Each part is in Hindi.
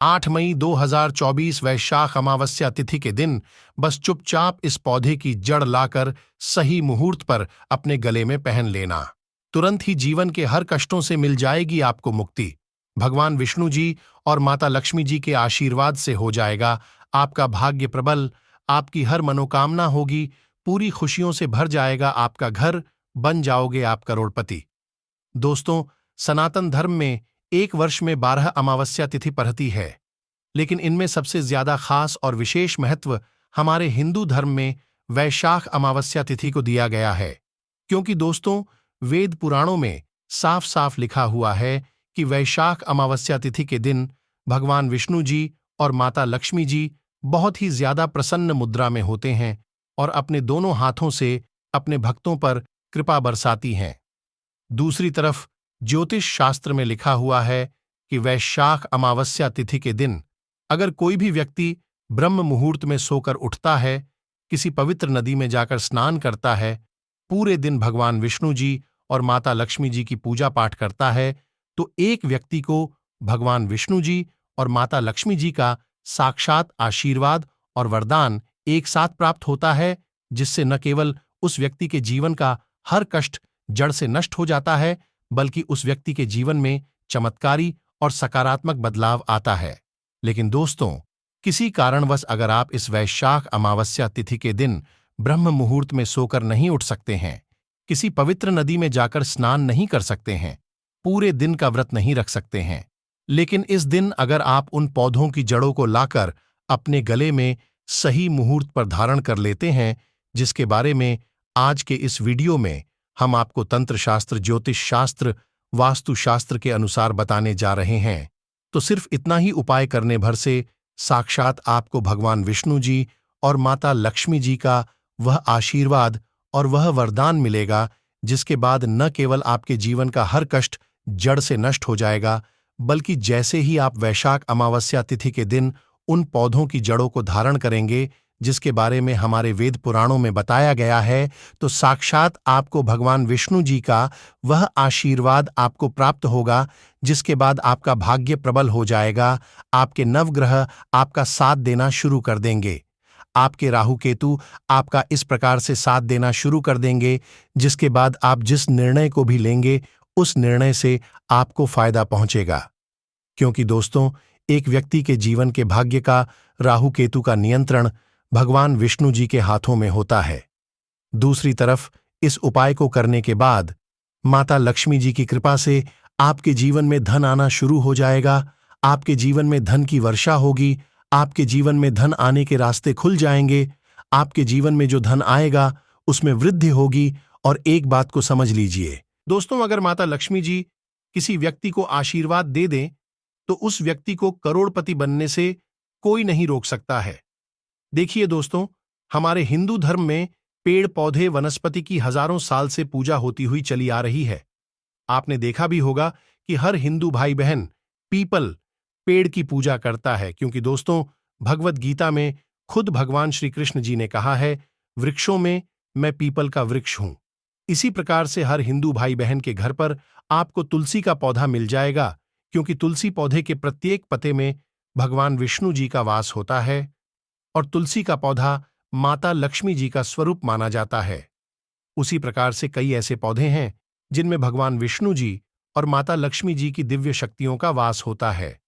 8 मई 2024 वैशाख अमावस्या तिथि के दिन बस चुपचाप इस पौधे की जड़ लाकर सही मुहूर्त पर अपने गले में पहन लेना। तुरंत ही जीवन के हर कष्टों से मिल जाएगी आपको मुक्ति। भगवान विष्णु जी और माता लक्ष्मी जी के आशीर्वाद से हो जाएगा आपका भाग्य प्रबल, आपकी हर मनोकामना होगी, पूरी खुशियों से भर जाएगा आपका घर, बन जाओगे आप करोड़पति। दोस्तों, सनातन धर्म में एक वर्ष में 12 अमावस्या तिथि पड़ती है, लेकिन इनमें सबसे ज्यादा खास और विशेष महत्व हमारे हिंदू धर्म में वैशाख अमावस्या तिथि को दिया गया है। क्योंकि दोस्तों, वेद पुराणों में साफ साफ लिखा हुआ है कि वैशाख अमावस्या तिथि के दिन भगवान विष्णु जी और माता लक्ष्मी जी बहुत ही ज्यादा प्रसन्न मुद्रा में होते हैं और अपने दोनों हाथों से अपने भक्तों पर कृपा बरसाती हैं। दूसरी तरफ ज्योतिष शास्त्र में लिखा हुआ है कि वैशाख अमावस्या तिथि के दिन अगर कोई भी व्यक्ति ब्रह्म मुहूर्त में सोकर उठता है, किसी पवित्र नदी में जाकर स्नान करता है, पूरे दिन भगवान विष्णु जी और माता लक्ष्मी जी की पूजा पाठ करता है, तो एक व्यक्ति को भगवान विष्णु जी और माता लक्ष्मी जी का साक्षात आशीर्वाद और वरदान एक साथ प्राप्त होता है, जिससे न केवल उस व्यक्ति के जीवन का हर कष्ट जड़ से नष्ट हो जाता है, बल्कि उस व्यक्ति के जीवन में चमत्कारी और सकारात्मक बदलाव आता है। लेकिन दोस्तों, किसी कारणवश अगर आप इस वैशाख अमावस्या तिथि के दिन ब्रह्म मुहूर्त में सोकर नहीं उठ सकते हैं, किसी पवित्र नदी में जाकर स्नान नहीं कर सकते हैं, पूरे दिन का व्रत नहीं रख सकते हैं, लेकिन इस दिन अगर आप उन पौधों की जड़ों को लाकर अपने गले में सही मुहूर्त पर धारण कर लेते हैं, जिसके बारे में आज के इस वीडियो में हम आपको तंत्र शास्त्र, ज्योतिष शास्त्र, वास्तु शास्त्र के अनुसार बताने जा रहे हैं, तो सिर्फ इतना ही उपाय करने भर से साक्षात आपको भगवान विष्णु जी और माता लक्ष्मी जी का वह आशीर्वाद और वह वरदान मिलेगा, जिसके बाद न केवल आपके जीवन का हर कष्ट जड़ से नष्ट हो जाएगा, बल्कि जैसे ही आप वैशाख अमावस्या तिथि के दिन उन पौधों की जड़ों को धारण करेंगे, जिसके बारे में हमारे वेद पुराणों में बताया गया है, तो साक्षात आपको भगवान विष्णु जी का वह आशीर्वाद आपको प्राप्त होगा, जिसके बाद आपका भाग्य प्रबल हो जाएगा, आपके नवग्रह आपका साथ देना शुरू कर देंगे, आपके राहु केतु आपका इस प्रकार से साथ देना शुरू कर देंगे, जिसके बाद आप जिस निर्णय को भी लेंगे उस निर्णय से आपको फायदा पहुंचेगा। क्योंकि दोस्तों, एक व्यक्ति के जीवन के भाग्य का राहु केतु का नियंत्रण भगवान विष्णु जी के हाथों में होता है। दूसरी तरफ इस उपाय को करने के बाद माता लक्ष्मी जी की कृपा से आपके जीवन में धन आना शुरू हो जाएगा, आपके जीवन में धन की वर्षा होगी, आपके जीवन में धन आने के रास्ते खुल जाएंगे, आपके जीवन में जो धन आएगा उसमें वृद्धि होगी। और एक बात को समझ लीजिए दोस्तों, अगर माता लक्ष्मी जी किसी व्यक्ति को आशीर्वाद दे दें, तो उस व्यक्ति को करोड़पति बनने से कोई नहीं रोक सकता है। देखिए दोस्तों, हमारे हिंदू धर्म में पेड़ पौधे वनस्पति की हजारों साल से पूजा होती हुई चली आ रही है। आपने देखा भी होगा कि हर हिंदू भाई बहन पीपल पेड़ की पूजा करता है, क्योंकि दोस्तों, भगवत गीता में खुद भगवान श्री कृष्ण जी ने कहा है, वृक्षों में मैं पीपल का वृक्ष हूं। इसी प्रकार से हर हिंदू भाई बहन के घर पर आपको तुलसी का पौधा मिल जाएगा, क्योंकि तुलसी पौधे के प्रत्येक पत्ते में भगवान विष्णु जी का वास होता है और तुलसी का पौधा माता लक्ष्मी जी का स्वरूप माना जाता है। उसी प्रकार से कई ऐसे पौधे हैं जिनमें भगवान विष्णु जी और माता लक्ष्मी जी की दिव्य शक्तियों का वास होता है।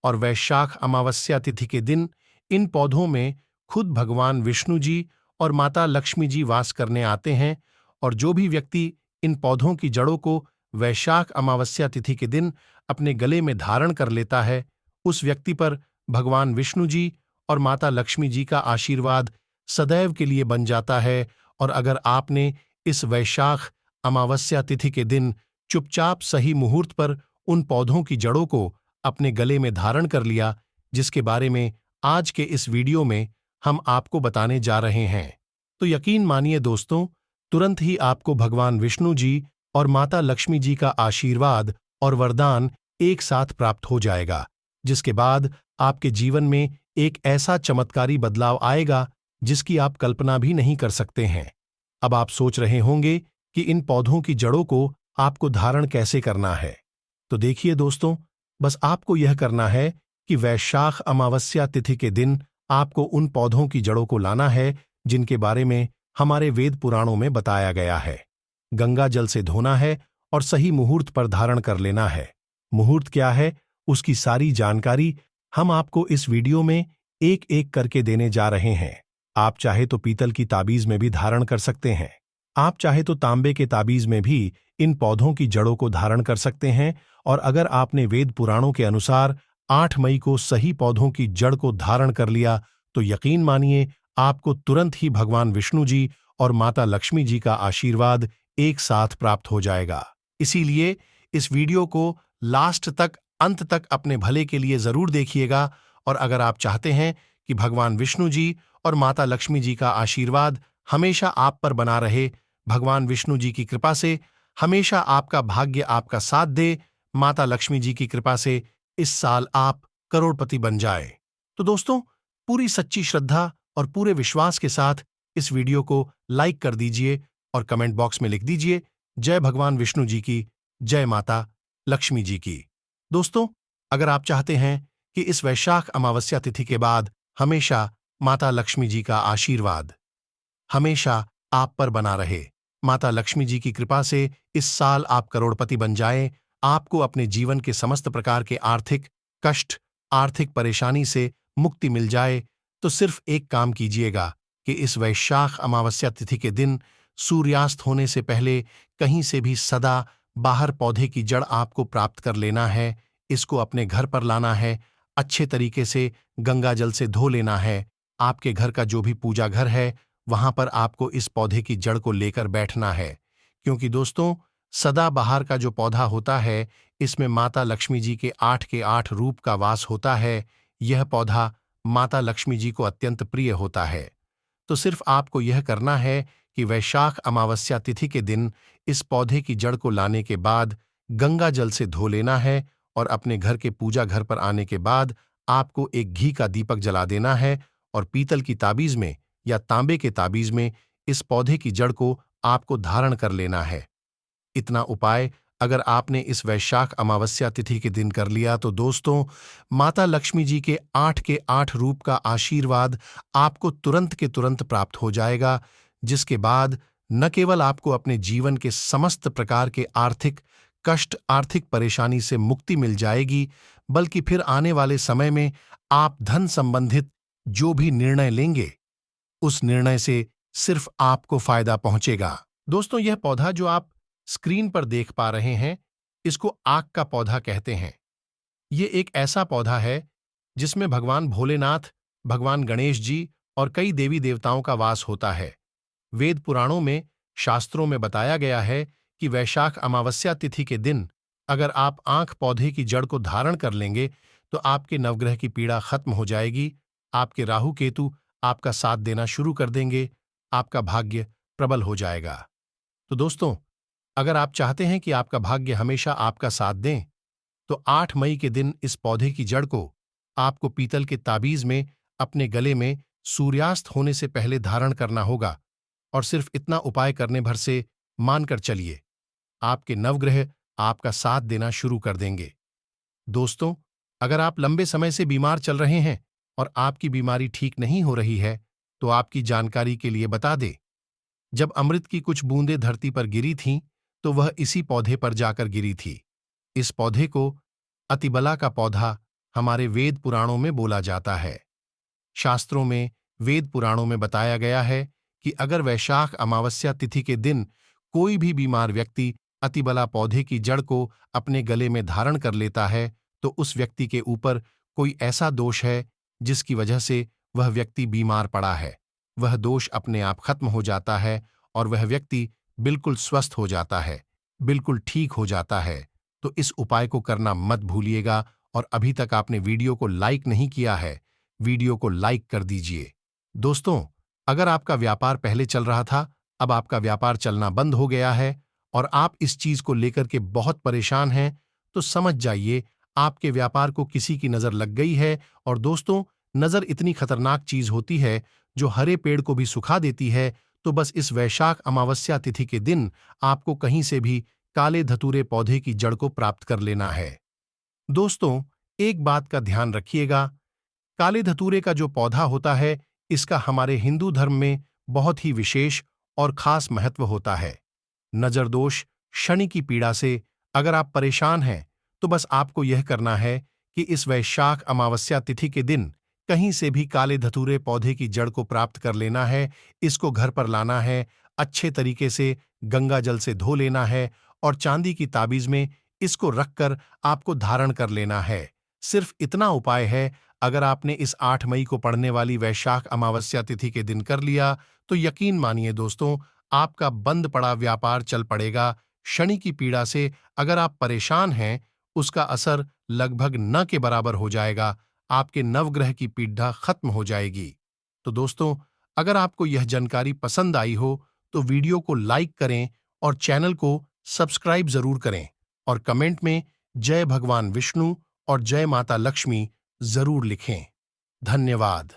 और वैशाख अमावस्या तिथि के दिन इन पौधों में खुद भगवान विष्णु जी और माता लक्ष्मी जी वास करने आते हैं। और जो भी व्यक्ति इन पौधों की जड़ों को वैशाख अमावस्या तिथि के दिन अपने गले में धारण कर लेता है, उस व्यक्ति पर भगवान विष्णु जी और माता लक्ष्मी जी का आशीर्वाद सदैव के लिए बन जाता है। और अगर आपने इस वैशाख अमावस्या तिथि के दिन चुपचाप सही मुहूर्त पर उन पौधों की जड़ों को अपने गले में धारण कर लिया, जिसके बारे में आज के इस वीडियो में हम आपको बताने जा रहे हैं, तो यकीन मानिए दोस्तों, तुरंत ही आपको भगवान विष्णु जी और माता लक्ष्मी जी का आशीर्वाद और वरदान एक साथ प्राप्त हो जाएगा, जिसके बाद आपके जीवन में एक ऐसा चमत्कारी बदलाव आएगा जिसकी आप कल्पना भी नहीं कर सकते हैं। अब आप सोच रहे होंगे कि इन पौधों की जड़ों को आपको धारण कैसे करना है। तो देखिए दोस्तों, बस आपको यह करना है कि वैशाख अमावस्या तिथि के दिन आपको उन पौधों की जड़ों को लाना है जिनके बारे में हमारे वेद पुराणों में बताया गया है। गंगा जल से धोना है और सही मुहूर्त पर धारण कर लेना है। मुहूर्त क्या है, उसकी सारी जानकारी हम आपको इस वीडियो में एक एक करके देने जा रहे हैं। आप चाहे तो पीतल की ताबीज में भी धारण कर सकते हैं। आप चाहे तो तांबे के ताबीज में भी इन पौधों की जड़ों को धारण कर सकते हैं। और अगर आपने वेद पुराणों के अनुसार 8 मई को सही पौधों की जड़ को धारण कर लिया तो यकीन मानिए आपको तुरंत ही भगवान विष्णु जी और माता लक्ष्मी जी का आशीर्वाद एक साथ प्राप्त हो जाएगा। इसीलिए इस वीडियो को लास्ट तक, अंत तक अपने भले के लिए जरूर देखिएगा। और अगर आप चाहते हैं कि भगवान विष्णु जी और माता लक्ष्मी जी का आशीर्वाद हमेशा आप पर बना रहे, भगवान विष्णु जी की कृपा से हमेशा आपका भाग्य आपका साथ दे, माता लक्ष्मी जी की कृपा से इस साल आप करोड़पति बन जाए, तो दोस्तों पूरी सच्ची श्रद्धा और पूरे विश्वास के साथ इस वीडियो को लाइक कर दीजिए और कमेंट बॉक्स में लिख दीजिए जय भगवान विष्णु जी की, जय माता लक्ष्मी जी की। दोस्तों, अगर आप चाहते हैं कि इस वैशाख अमावस्या तिथि के बाद हमेशा माता लक्ष्मी जी का आशीर्वाद हमेशा आप पर बना रहे, माता लक्ष्मी जी की कृपा से इस साल आप करोड़पति बन जाएं, आपको अपने जीवन के समस्त प्रकार के आर्थिक कष्ट, आर्थिक परेशानी से मुक्ति मिल जाए, तो सिर्फ एक काम कीजिएगा कि इस वैशाख अमावस्या तिथि के दिन सूर्यास्त होने से पहले कहीं से भी सदा बाहर पौधे की जड़ आपको प्राप्त कर लेना है। इसको अपने घर पर लाना है, अच्छे तरीके से गंगा जल से धो लेना है। आपके घर का जो भी पूजा घर है वहां पर आपको इस पौधे की जड़ को लेकर बैठना है, क्योंकि दोस्तों सदाबहार का जो पौधा होता है इसमें माता लक्ष्मी जी के 8 रूप का वास होता है। यह पौधा माता लक्ष्मी जी को अत्यंत प्रिय होता है। तो सिर्फ आपको यह करना है कि वैशाख अमावस्या तिथि के दिन इस पौधे की जड़ को लाने के बाद गंगा जल से धो लेना है और अपने घर के पूजा घर पर आने के बाद आपको एक घी का दीपक जला देना है और पीतल की ताबीज में या तांबे के ताबीज में इस पौधे की जड़ को आपको धारण कर लेना है। इतना उपाय अगर आपने इस वैशाख अमावस्या तिथि के दिन कर लिया तो दोस्तों माता लक्ष्मी जी के 8 रूप का आशीर्वाद आपको तुरंत के तुरंत प्राप्त हो जाएगा, जिसके बाद न केवल आपको अपने जीवन के समस्त प्रकार के आर्थिक कष्ट, आर्थिक परेशानी से मुक्ति मिल जाएगी, बल्कि फिर आने वाले समय में आप धन संबंधित जो भी निर्णय लेंगे उस निर्णय से सिर्फ आपको फायदा पहुंचेगा। दोस्तों, यह पौधा जो आप स्क्रीन पर देख पा रहे हैं इसको आक का पौधा कहते हैं। ये एक ऐसा पौधा है जिसमें भगवान भोलेनाथ, भगवान गणेश जी और कई देवी देवताओं का वास होता है। वेद पुराणों में, शास्त्रों में बताया गया है कि वैशाख अमावस्या तिथि के दिन अगर आप आंख पौधे की जड़ को धारण कर लेंगे तो आपके नवग्रह की पीड़ा खत्म हो जाएगी, आपके राहु केतु आपका साथ देना शुरू कर देंगे, आपका भाग्य प्रबल हो जाएगा। तो दोस्तों, अगर आप चाहते हैं कि आपका भाग्य हमेशा आपका साथ दें तो 8 मई के दिन इस पौधे की जड़ को आपको पीतल के ताबीज में अपने गले में सूर्यास्त होने से पहले धारण करना होगा। और सिर्फ इतना उपाय करने भर से मानकर चलिए आपके नवग्रह आपका साथ देना शुरू कर देंगे। दोस्तों, अगर आप लंबे समय से बीमार चल रहे हैं और आपकी बीमारी ठीक नहीं हो रही है तो आपकी जानकारी के लिए बता दें, जब अमृत की कुछ बूंदें धरती पर गिरी थीं तो वह इसी पौधे पर जाकर गिरी थी। इस पौधे को अतिबला का पौधा हमारे वेद पुराणों में बोला जाता है। शास्त्रों में, वेद पुराणों में बताया गया है कि अगर वैशाख अमावस्या तिथि के दिन कोई भी बीमार व्यक्ति अतिबला पौधे की जड़ को अपने गले में धारण कर लेता है तो उस व्यक्ति के ऊपर कोई ऐसा दोष है जिसकी वजह से वह व्यक्ति बीमार पड़ा है। वह दोष अपने आप खत्म हो जाता है और वह व्यक्ति बिल्कुल स्वस्थ हो जाता है, बिल्कुल ठीक हो जाता है। तो इस उपाय को करना मत भूलिएगा। और अभी तक आपने वीडियो को लाइक नहीं किया है, वीडियो को लाइक कर दीजिए। दोस्तों, अगर आपका व्यापार पहले चल रहा था, अब आपका व्यापार चलना बंद हो गया है और आप इस चीज को लेकर के बहुत परेशान हैं, तो समझ जाइए आपके व्यापार को किसी की नजर लग गई है। और दोस्तों, नजर इतनी खतरनाक चीज होती है जो हरे पेड़ को भी सुखा देती है। तो बस इस वैशाख अमावस्या तिथि के दिन आपको कहीं से भी काले धतूरे पौधे की जड़ को प्राप्त कर लेना है। दोस्तों, एक बात का ध्यान रखिएगा, काले धतूरे का जो पौधा होता है, इसका हमारे हिंदू धर्म में बहुत ही विशेष और खास महत्व होता है। नजर दोष, शनि की पीड़ा से अगर आप परेशान हैं, तो बस आपको यह करना है कि इस वैशाख अमावस्या तिथि के दिन कहीं से भी काले धतूरे पौधे की जड़ को प्राप्त कर लेना है, इसको घर पर लाना है, अच्छे तरीके से गंगा जल से धो लेना है और चांदी की ताबीज में इसको रखकर आपको धारण कर लेना है। सिर्फ इतना उपाय है, अगर आपने इस 8 मई को पड़ने वाली वैशाख अमावस्या तिथि के दिन कर लिया, तो यकीन मानिए दोस्तों, आपका बंद पड़ा व्यापार चल पड़ेगा। शनि की पीड़ा से अगर आप परेशान हैं, उसका असर लगभग न के बराबर हो जाएगा, आपके नवग्रह की पीड़ा खत्म हो जाएगी। तो दोस्तों, अगर आपको यह जानकारी पसंद आई हो, तो वीडियो को लाइक करें और चैनल को सब्सक्राइब जरूर करें और कमेंट में जय भगवान विष्णु और जय माता लक्ष्मी जरूर लिखें। धन्यवाद।